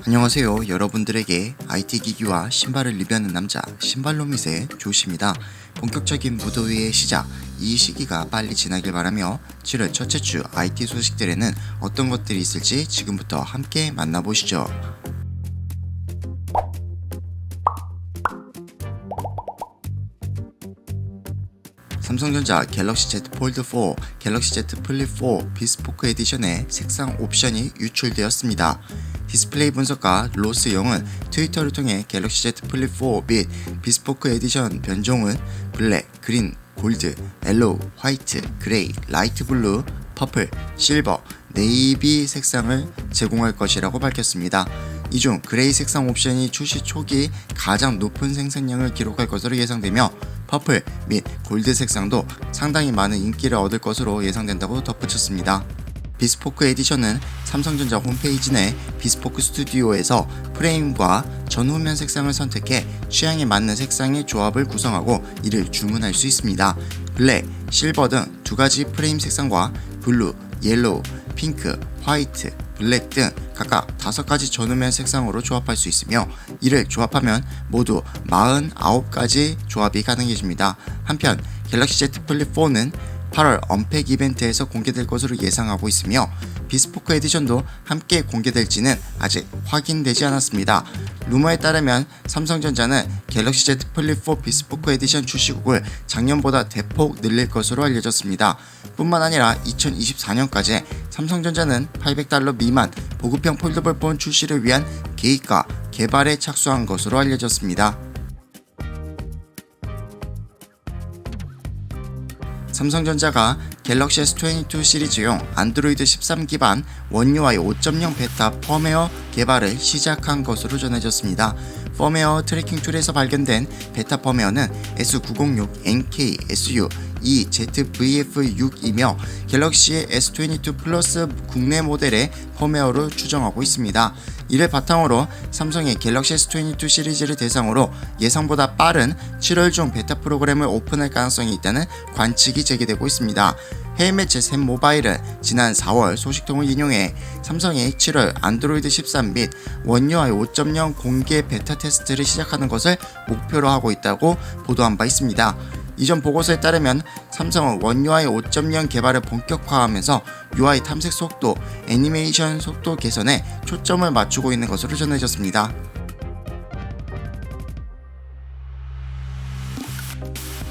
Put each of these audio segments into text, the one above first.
안녕하세요. 여러분들에게 IT 기기와 신발을 리뷰하는 남자 신발로밋의 조시입니다. 본격적인 무더위의 시작, 이 시기가 빨리 지나길 바라며 7월 첫째 주 IT 소식들에는 어떤 것들이 있을지 지금부터 함께 만나보시죠. 삼성전자 갤럭시 Z 폴드 4, 갤럭시 Z 플립 4 비스포크 에디션의 색상 옵션이 유출되었습니다. 디스플레이 분석가 로스 영은 트위터를 통해 갤럭시 Z 플립 4 및 비스포크 에디션 변종은 블랙, 그린, 골드, 옐로우, 화이트, 그레이, 라이트 블루, 퍼플, 실버, 네이비 색상을 제공할 것이라고 밝혔습니다. 이 중 그레이 색상 옵션이 출시 초기 가장 높은 생산량을 기록할 것으로 예상되며 퍼플 및 골드 색상도 상당히 많은 인기를 얻을 것으로 예상된다고 덧붙였습니다. 비스포크 에디션은 삼성전자 홈페이지 내 비스포크 스튜디오에서 프레임과 전후면 색상을 선택해 취향에 맞는 색상의 조합을 구성하고 이를 주문할 수 있습니다. 블랙, 실버 등 두 가지 프레임 색상과 블루, 옐로우, 핑크, 화이트, 블랙 등 각각 5가지 전후면 색상으로 조합할 수 있으며 이를 조합하면 모두 49가지 조합이 가능해집니다. 한편 갤럭시 Z 플립 4는 8월 언팩 이벤트에서 공개될 것으로 예상하고 있으며 비스포크 에디션도 함께 공개될지는 아직 확인되지 않았습니다. 루머에 따르면 삼성전자는 갤럭시 Z 플립 4 비스포크 에디션 출시국을 작년보다 대폭 늘릴 것으로 알려졌습니다. 뿐만 아니라 2024년까지 삼성전자는 $800 미만 보급형 폴더블 폰 출시를 위한 계획과 개발에 착수한 것으로 알려졌습니다. 삼성전자가 갤럭시 S22 시리즈용 안드로이드 13 기반 원 UI 5.0 베타 펌웨어 개발을 시작한 것으로 전해졌습니다. 펌웨어 트래킹 툴에서 발견된 베타 펌웨어는 S906NK SU2ZVF6이며 갤럭시 S22 플러스 국내 모델의 펌웨어로 추정하고 있습니다. 이를 바탕으로 삼성의 갤럭시 S22 시리즈를 대상으로 예상보다 빠른 7월 중 베타 프로그램을 오픈할 가능성이 있다는 관측이 제기되고 있습니다. 해외 매체 샘모바일은 지난 4월 소식통을 인용해 삼성이 7월 안드로이드 13 및 원 UI 5.0 공개 베타 테스트를 시작하는 것을 목표로 하고 있다고 보도한 바 있습니다. 이전 보고서에 따르면 삼성은 원 UI 5.0 개발을 본격화하면서 UI 탐색 속도, 애니메이션 속도 개선에 초점을 맞추고 있는 것으로 전해졌습니다.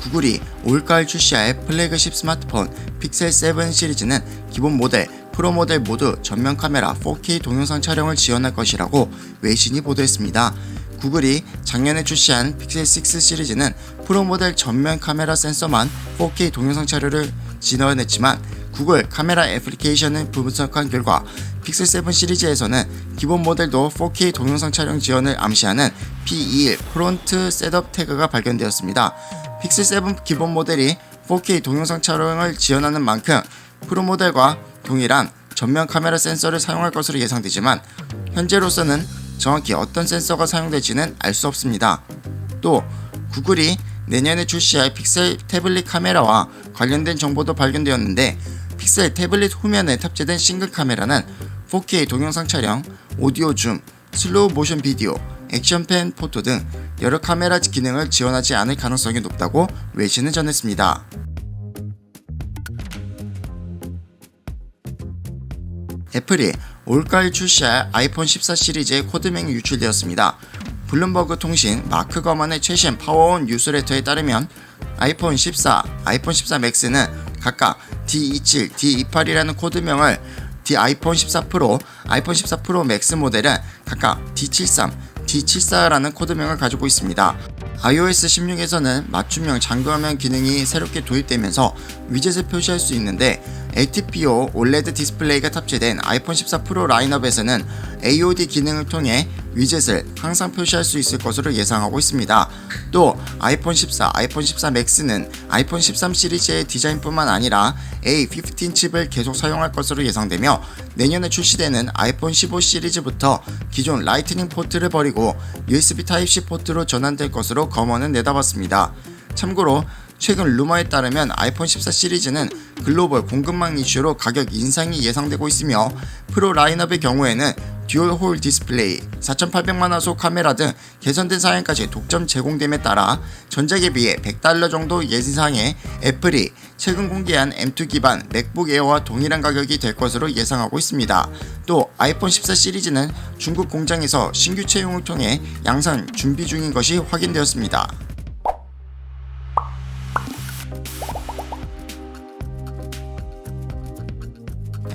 구글이 올가을 출시할 플래그십 스마트폰 픽셀 7 시리즈는 기본 모델, 프로 모델 모두 전면 카메라 4K 동영상 촬영을 지원할 것이라고 외신이 보도했습니다. 구글이 작년에 출시한 픽셀 6 시리즈는 프로 모델 전면 카메라 센서만 4K 동영상 촬영을 지원했지만 구글 카메라 애플리케이션을 분석한 결과 픽셀 7 시리즈에서는 기본 모델도 4K 동영상 촬영 지원을 암시하는 P21 프론트 셋업 태그가 발견되었습니다. 픽셀 7 기본 모델이 4K 동영상 촬영을 지원하는 만큼 프로 모델과 동일한 전면 카메라 센서를 사용할 것으로 예상되지만 현재로서는 정확히 어떤 센서가 사용될지는 알 수 없습니다. 또 구글이 내년에 출시할 픽셀 태블릿 카메라와 관련된 정보도 발견되었는데 픽셀 태블릿 후면에 탑재된 싱글 카메라는 4K 동영상 촬영, 오디오 줌, 슬로우 모션 비디오, 액션펜 포토 등 여러 카메라 기능을 지원하지 않을 가능성이 높다고 외신은 전했습니다. 애플이 올가을 출시할 아이폰 14 시리즈의 코드명이 유출되었습니다. 블룸버그 통신 마크 거먼의 최신 파워온 뉴스레터에 따르면 아이폰 14, 아이폰 14 맥스는 각각 D27, D28이라는 코드명을 아이폰 14 프로, 아이폰 14 프로 맥스 모델은 각각 D73, D74라는 코드명을 가지고 있습니다. iOS 16에서는 맞춤형 잠금화면 기능이 새롭게 도입되면서 위젯을 표시할 수 있는데 LTPO OLED 디스플레이가 탑재된 아이폰 14 프로 라인업에서는 AOD 기능을 통해 위젯을 항상 표시할 수 있을 것으로 예상하고 있습니다. 또 아이폰 14, 아이폰 14 맥스는 아이폰 13 시리즈의 디자인뿐만 아니라 A15 칩을 계속 사용할 것으로 예상되며 내년에 출시되는 아이폰 15 시리즈부터 기존 라이트닝 포트를 버리고 USB Type-C 포트로 전환될 것으로 검언은 내다봤습니다. 참고로 최근 루머에 따르면 아이폰 14 시리즈는 글로벌 공급망 이슈로 가격 인상이 예상되고 있으며 프로 라인업의 경우에는 듀얼 홀 디스플레이, 4800만 화소 카메라 등 개선된 사양까지 독점 제공됨에 따라 전작에 비해 $100 정도 예상의 애플이 최근 공개한 M2 기반 맥북 에어와 동일한 가격이 될 것으로 예상하고 있습니다. 또 아이폰 14 시리즈는 중국 공장에서 신규 채용을 통해 양산 준비 중인 것이 확인되었습니다.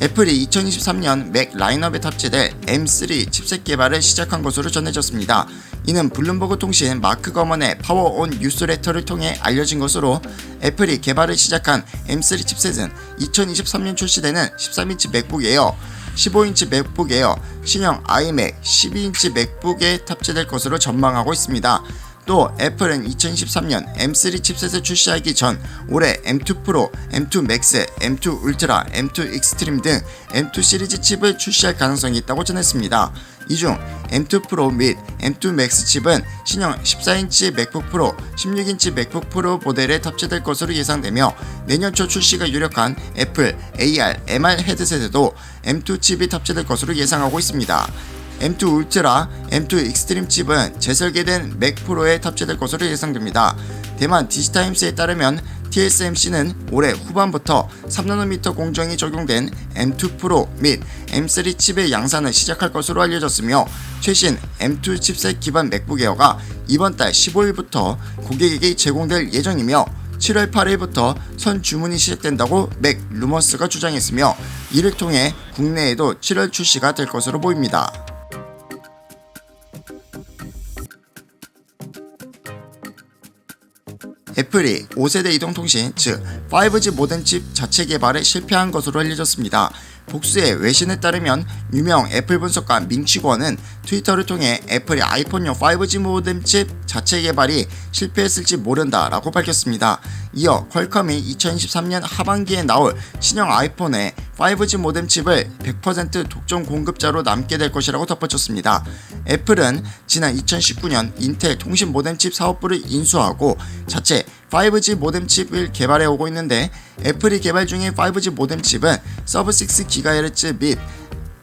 애플이 2023년 맥 라인업에 탑재될 M3 칩셋 개발을 시작한 것으로 전해졌습니다. 이는 블룸버그 통신 마크 거먼의 파워온 뉴스레터를 통해 알려진 것으로 애플이 개발을 시작한 M3 칩셋은 2023년 출시되는 13인치 맥북 에어, 15인치 맥북 에어, 신형 아이맥, 12인치 맥북에 탑재될 것으로 전망하고 있습니다. 또 애플은 2023년 M3 칩셋을 출시하기 전 올해 M2 프로, M2 맥스, M2 울트라, M2 익스트림 등 M2 시리즈 칩을 출시할 가능성이 있다고 전했습니다. 이 중 M2 프로 및 M2 맥스 칩은 신형 14인치 맥북 프로, 16인치 맥북 프로 모델에 탑재될 것으로 예상되며 내년 초 출시가 유력한 애플 AR, MR 헤드셋에도 M2 칩이 탑재될 것으로 예상하고 있습니다. M2 울트라, M2 익스트림 칩은 재설계된 맥 프로에 탑재될 것으로 예상됩니다. 대만 디지타임스에 따르면 TSMC는 올해 후반부터 3nm 공정이 적용된 M2 프로 및 M3 칩의 양산을 시작할 것으로 알려졌으며 최신 M2 칩셋 기반 맥북 에어가 이번 달 15일부터 고객에게 제공될 예정이며 7월 8일부터 선 주문이 시작된다고 맥 루머스가 주장했으며 이를 통해 국내에도 7월 출시가 될 것으로 보입니다. 애플이 5세대 이동통신 즉 5G 모뎀 칩 자체 개발에 실패한 것으로 알려졌습니다. 복수의 외신에 따르면 유명 애플 분석가 민치권은 트위터를 통해 애플이 아이폰용 5G 모뎀 칩 자체 개발이 실패했을지 모른다 라고 밝혔습니다. 이어 퀄컴이 2023년 하반기에 나올 신형 아이폰에 5G 모뎀 칩을 100% 독점 공급자로 남게 될 것이라고 덧붙였습니다. 애플은 지난 2019년 인텔 통신 모뎀 칩 사업부를 인수하고 자체 5G 모뎀 칩을 개발해 오고 있는데 애플이 개발 중인 5G 모뎀 칩은 서브 6GHz 및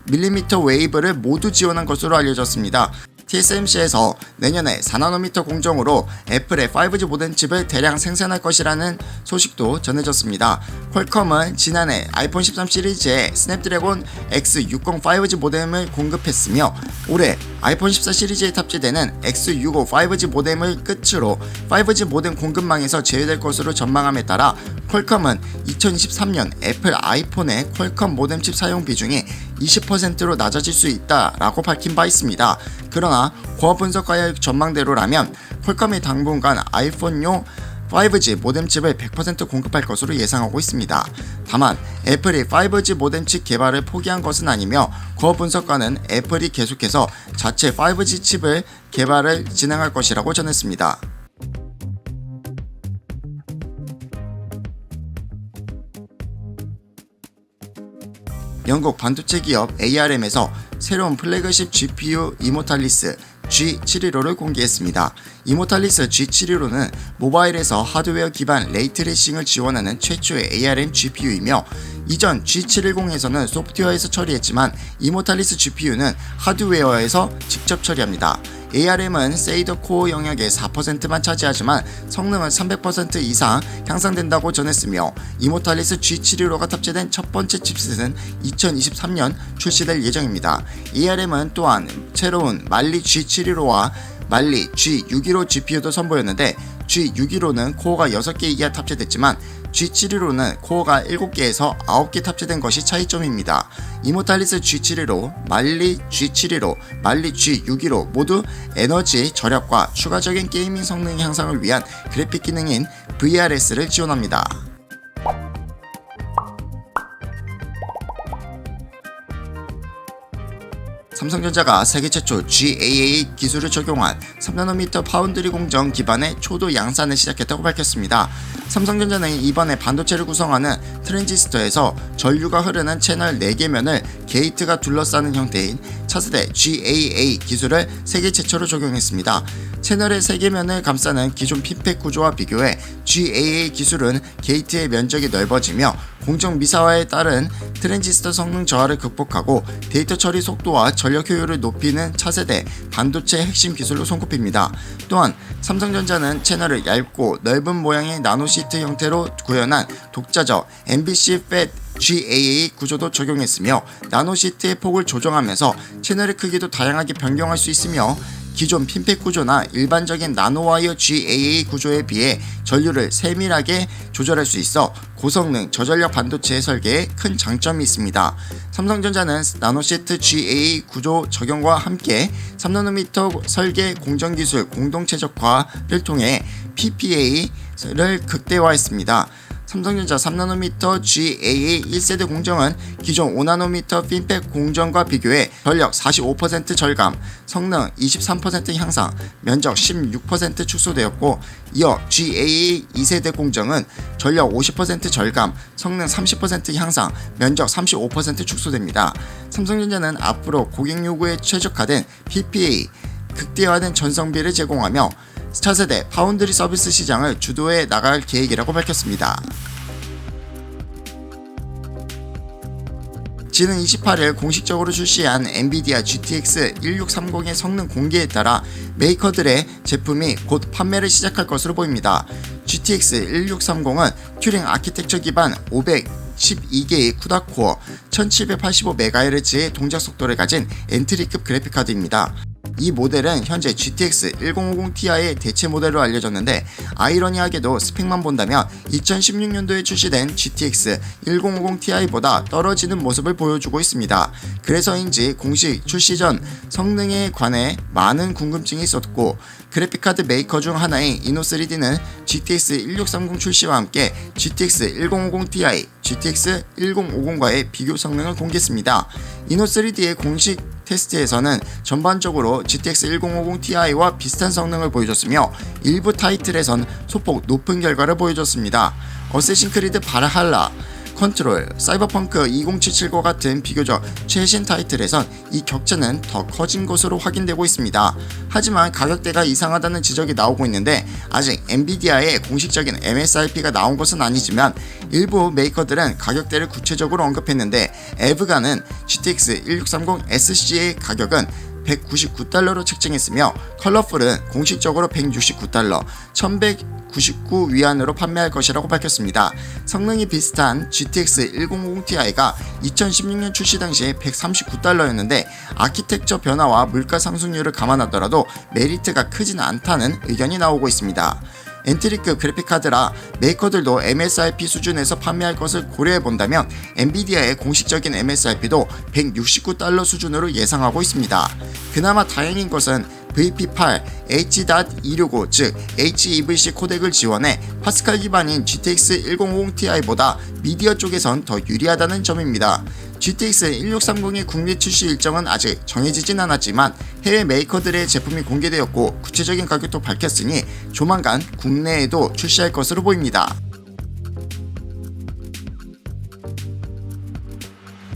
밀리미터 웨이브를 모두 지원한 것으로 알려졌습니다. TSMC에서 내년에 4nm 공정으로 애플의 5G 모뎀 칩을 대량 생산할 것이라는 소식도 전해졌습니다. 퀄컴은 지난해 아이폰 13 시리즈에 스냅드래곤 X60 5G 모뎀을 공급했으며 올해 아이폰 14 시리즈에 탑재되는 X65 5G 모뎀을 끝으로 5G 모뎀 공급망에서 제외될 것으로 전망함에 따라 퀄컴은 2023년 애플 아이폰의 퀄컴 모뎀 칩 사용 비중이 20%로 낮아질 수 있다라고 밝힌 바 있습니다. 그러나 고어 분석가의 전망대로라면 퀄컴이 당분간 아이폰용 5G 모뎀 칩을 100% 공급할 것으로 예상하고 있습니다. 다만 애플이 5G 모뎀 칩 개발을 포기한 것은 아니며 고어 분석가는 애플이 계속해서 자체 5G 칩을 개발을 진행할 것이라고 전했습니다. 영국 반도체 기업 ARM에서 새로운 플래그십 GPU 이모탈리스 G715를 공개했습니다. 이모탈리스 G715는 모바일에서 하드웨어 기반 레이트레이싱을 지원하는 최초의 ARM GPU이며 이전 G710에서는 소프트웨어에서 처리했지만 이모탈리스 GPU는 하드웨어에서 직접 처리합니다. ARM은 세이더 코어 영역의 4%만 차지하지만 성능은 300% 이상 향상된다고 전했으며 이모탈리스 G715가 탑재된 첫 번째 칩셋은 2023년 출시될 예정입니다. ARM은 또한 새로운 말리 G715와 말리 G615 GPU도 선보였는데 G615는 코어가 6개 이하 탑재됐지만 G715는 코어가 7개에서 9개 탑재된 것이 차이점입니다. 이모탈리스 G715, 말리 G715, 말리 G615 모두 에너지 절약과 추가적인 게이밍 성능 향상을 위한 그래픽 기능인 VRS를 지원합니다. 삼성전자가 세계 최초 GAA 기술을 적용한 3nm 파운드리 공정 기반의 초도 양산을 시작했다고 밝혔습니다. 삼성전자는 이번에 반도체를 구성하는 트랜지스터에서 전류가 흐르는 채널 4개 면을 게이트가 둘러싸는 형태인 차세대 GAA 기술을 세계 최초로 적용했습니다. 채널의 세계면을 감싸는 기존 핀팩 구조와 비교해 GAA 기술은 게이트의 면적이 넓어지며 공정 미사화에 따른 트랜지스터 성능 저하를 극복하고 데이터 처리 속도와 전력 효율을 높이는 차세대 반도체 핵심 기술로 손꼽힙니다. 또한 삼성전자는 채널을 얇고 넓은 모양의 나노시트 형태로 구현한 독자적 MBC FAT GAA 구조도 적용했으며 나노시트의 폭을 조정하면서 채널의 크기도 다양하게 변경할 수 있으며 기존 핀팩 구조나 일반적인 나노와이어 GAA 구조에 비해 전류를 세밀하게 조절할 수 있어 고성능 저전력 반도체 설계에 큰 장점이 있습니다. 삼성전자는 나노시트 GAA 구조 적용과 함께 3nm 설계 공정기술 공동 최적화를 통해 PPA를 극대화했습니다. 삼성전자 3nm GAA 1세대 공정은 기존 5nm 핀팩 공정과 비교해 전력 45% 절감, 성능 23% 향상, 면적 16% 축소되었고, 이어 GAA 2세대 공정은 전력 50% 절감, 성능 30% 향상, 면적 35% 축소됩니다. 삼성전자는 앞으로 고객 요구에 최적화된 PPA, 극대화된 전성비를 제공하며 차세대 파운드리 서비스 시장을 주도해 나갈 계획이라고 밝혔습니다. 지난 28일 공식적으로 출시한 엔비디아 GTX 1630의 성능 공개에 따라 메이커들의 제품이 곧 판매를 시작할 것으로 보입니다. GTX 1630은 튜링 아키텍처 기반 512개의 쿠다 코어 1785MHz의 동작 속도를 가진 엔트리급 그래픽카드입니다. 이 모델은 현재 GTX 1050ti의 대체 모델로 알려졌는데, 아이러니하게도 스펙만 본다면 2016년도에 출시된 GTX 1050ti보다 떨어지는 모습을 보여주고 있습니다. 그래서인지 공식 출시 전 성능에 관해 많은 궁금증이 있었고, 그래픽카드 메이커 중 하나인 이노3D는 GTX 1630 출시와 함께 GTX 1050ti, GTX 1050과의 비교 성능을 공개했습니다. 이노3D의 공식 테스트에서는 전반적으로 GTX 1050ti와 비슷한 성능을 보여줬으며 일부 타이틀에선 소폭 높은 결과를 보여줬습니다. 어쌔신 크리드 발할라, 컨트롤, 사이버펑크 2077과 같은 비교적 최신 타이틀에선 이 격차는 더 커진 것으로 확인되고 있습니다. 하지만 가격대가 이상하다는 지적이 나오고 있는데, 아직 엔비디아의 공식적인 MSRP가 나온 것은 아니지만 일부 메이커들은 가격대를 구체적으로 언급했는데, 에브가는 GTX 1630 SC의 가격은 $199로 책정했으며 컬러풀은 공식적으로 $169, 1199 위안으로 판매할 것이라고 밝혔습니다. 성능이 비슷한 GTX 1050ti가 2016년 출시 당시 $139였는데 아키텍처 변화와 물가 상승률을 감안하더라도 메리트가 크진 않다는 의견이 나오고 있습니다. 엔트리급 그래픽카드라 메이커들도 MSRP 수준에서 판매할 것을 고려해본다면 엔비디아의 공식적인 MSRP도 $169 수준으로 예상하고 있습니다. 그나마 다행인 것은 VP8 H.265 즉 HEVC 코덱을 지원해 파스칼 기반인 GTX 1050ti보다 미디어 쪽에선 더 유리하다는 점입니다. GTX 1630의 국내 출시 일정은 아직 정해지진 않았지만 해외 메이커들의 제품이 공개되었고 구체적인 가격도 밝혔으니 조만간 국내에도 출시할 것으로 보입니다.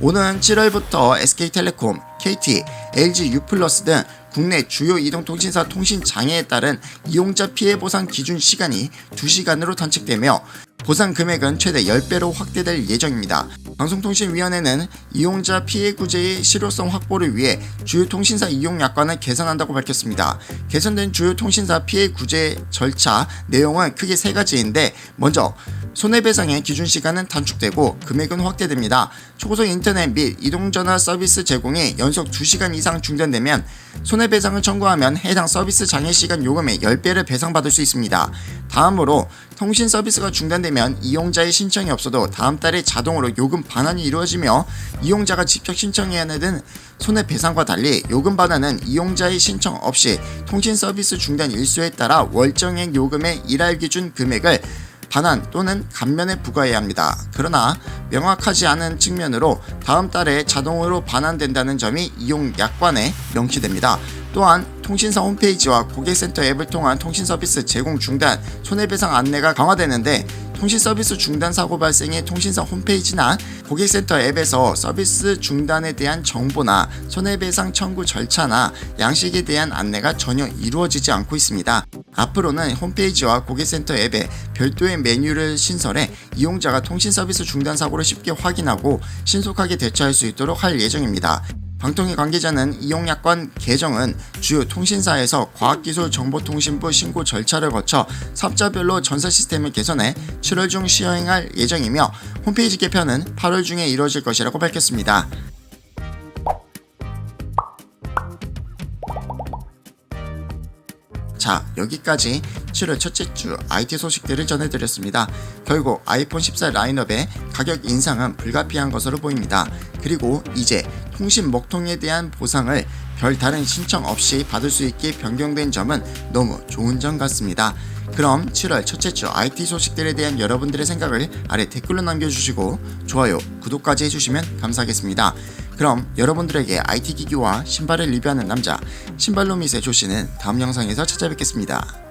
오는 7월부터 SK텔레콤, KT, LG U+ 등 국내 주요 이동통신사 통신 장애에 따른 이용자 피해 보상 기준 시간이 2시간으로 단축되며 보상 금액은 최대 10배로 확대될 예정입니다. 방송통신위원회는 이용자 피해 구제의 실효성 확보를 위해 주요 통신사 이용 약관을 개선한다고 밝혔습니다. 개선된 주요 통신사 피해 구제 절차 내용은 크게 3가지인데, 먼저 손해배상의 기준 시간은 단축되고 금액은 확대됩니다. 초고속 인터넷 및 이동전화 서비스 제공이 연속 2시간 이상 중단되면 손해배상을 청구하면 해당 서비스 장애 시간 요금의 10배를 배상받을 수 있습니다. 다음으로 통신 서비스가 중단되면 이용자의 신청이 없어도 다음 달에 자동으로 요금 반환이 이루어지며 이용자가 직접 신청해야 하는 손해배상과 달리 요금 반환은 이용자의 신청 없이 통신 서비스 중단 일수에 따라 월정액 요금의 일할 기준 금액을 반환 또는 감면에 부과해야 합니다. 그러나 명확하지 않은 측면으로 다음 달에 자동으로 반환된다는 점이 이용 약관에 명시됩니다. 또한 통신사 홈페이지와 고객센터 앱을 통한 통신 서비스 제공 중단, 손해배상 안내가 강화되는데 통신 서비스 중단 사고 발생의 통신사 홈페이지나 고객센터 앱에서 서비스 중단에 대한 정보나 손해배상 청구 절차나 양식에 대한 안내가 전혀 이루어지지 않고 있습니다. 앞으로는 홈페이지와 고객센터 앱에 별도의 메뉴를 신설해 이용자가 통신 서비스 중단 사고를 쉽게 확인하고 신속하게 대처할 수 있도록 할 예정입니다. 방통위 관계자는 이용약관 개정은 주요 통신사에서 과학기술정보통신부 신고 절차를 거쳐 사업자별로 전사 시스템을 개선해 7월 중 시행할 예정이며 홈페이지 개편은 8월 중에 이루어질 것이라고 밝혔습니다. 자, 여기까지 7월 첫째 주 IT 소식들을 전해드렸습니다. 결국 아이폰 14 라인업의 가격 인상은 불가피한 것으로 보입니다. 그리고 이제 통신 먹통에 대한 보상을 별다른 신청 없이 받을 수 있게 변경된 점은 너무 좋은 점 같습니다. 그럼 7월 첫째 주 IT 소식들에 대한 여러분들의 생각을 아래 댓글로 남겨주시고 좋아요, 구독까지 해주시면 감사하겠습니다. 그럼 여러분들에게 IT 기기와 신발을 리뷰하는 남자 신발로밋의 조씨는 다음 영상에서 찾아뵙겠습니다.